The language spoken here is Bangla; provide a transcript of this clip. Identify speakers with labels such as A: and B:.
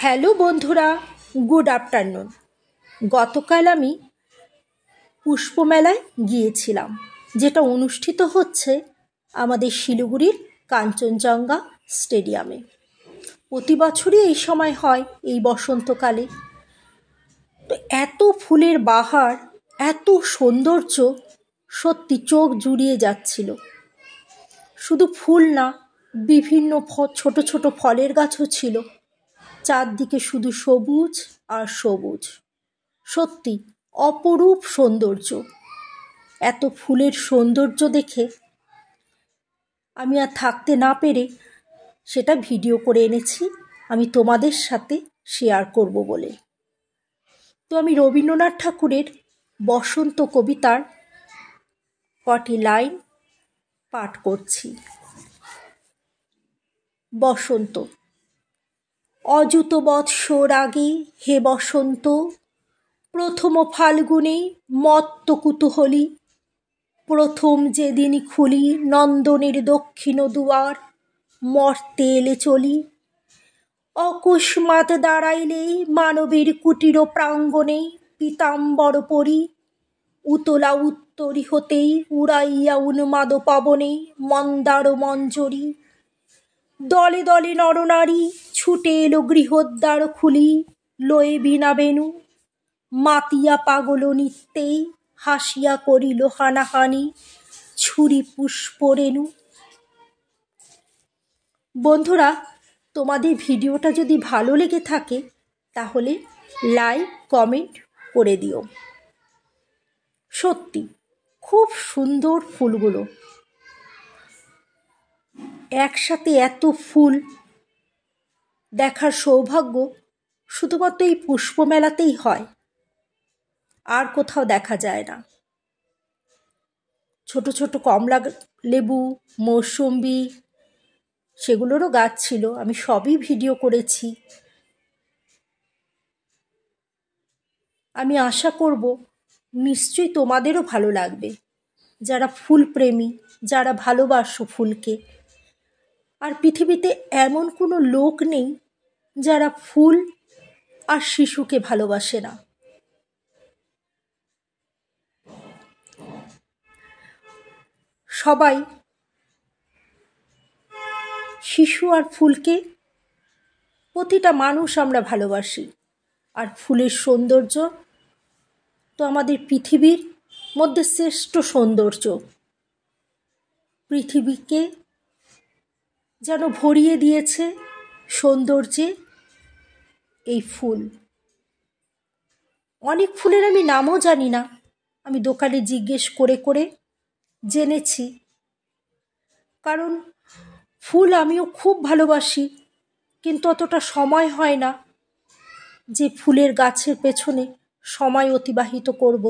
A: হ্যালো বন্ধুরা, গুড আফটারনুন। গতকাল আমি পুষ্পমেলায় গিয়েছিলাম, যেটা অনুষ্ঠিত হচ্ছে আমাদের শিলিগুড়ির কাঞ্চনজঙ্ঘা স্টেডিয়ামে। প্রতি বছরই এই সময় হয়, এই বসন্তকালে। তো এত ফুলের বাহার, এত সৌন্দর্য, সত্যি চোখ জুড়িয়ে যাচ্ছিল। শুধু ফুল না, বিভিন্ন ছোট ছোট ফলের গাছও ছিল। চারদিকে শুধু সবুজ আর সবুজ, সত্যি অপরূপ সৌন্দর্য। এত ফুলের সৌন্দর্য দেখে আমি আর থাকতে না পেরে সেটা ভিডিও করে এনেছি আমি তোমাদের সাথে শেয়ার করব বলে। তো আমি রবীন্দ্রনাথ ঠাকুরের বসন্ত কবিতার কটি লাইন পাঠ করছি। বসন্ত। অযুত বৎসর আগে হে বসন্ত, প্রথম ফাল্গুনে মত্ত কুতূহলী, প্রথম যেদিন খুলি নন্দনের দক্ষিণ দুয়ার, মর্তে এলে চলি। অকস্মাৎ দাঁড়াইলে মানবের কুটির প্রাঙ্গণে, পীতাম্বর পরি উতলা উত্তরি হতেই উড়াইয়া উন্মাদ পবনে মন্দার মঞ্জরি। দলে দলে নরনারী ছুটে এলো গৃহদ্বার খুলি, লয়ে বীণা বেণু মাতিয়া পাগল নৃত্যে, হাসিয়া করিল হানাহানি ছুরি পুষ্প রেণু। বন্ধুরা, তোমাদের ভিডিওটা যদি ভালো লেগে থাকে তাহলে লাইক কমেন্ট করে দিও। সত্যি খুব সুন্দর ফুলগুলো, একসাথে এত ফুল দেখার সৌভাগ্য শুধুমাত্র এই পুষ্পমেলাতেই হয়, আর কোথাও দেখা যায় না। ছোট ছোট কমলা লেবু, মৌসুম্বি, সেগুলোরও গাছ ছিল, আমি সবই ভিডিও করেছি। আমি আশা করব নিশ্চয়ই তোমাদেরও ভালো লাগবে, যারা ফুল প্রেমী, যারা ভালোবাসো ফুলকে। আর পৃথিবীতে এমন কোনো লোক নেই যারা ফুল আর শিশুকে ভালোবাসে না। সবাই শিশু আর ফুলকে, প্রতিটা মানুষ আমরা ভালোবাসি। আর ফুলের সৌন্দর্য তো আমাদের পৃথিবীর মধ্যে শ্রেষ্ঠ সৌন্দর্য। পৃথিবীকে যেন ভরিয়ে দিয়েছে সৌন্দর্যে এই ফুল। অনেক ফুলের আমি নামও জানি না, আমি দোকানে জিজ্ঞেস করে করে জেনেছি। কারণ ফুল আমিও খুব ভালোবাসি, কিন্তু অতটা সময় হয় না যে ফুলের গাছের পেছনে সময় অতিবাহিত করব।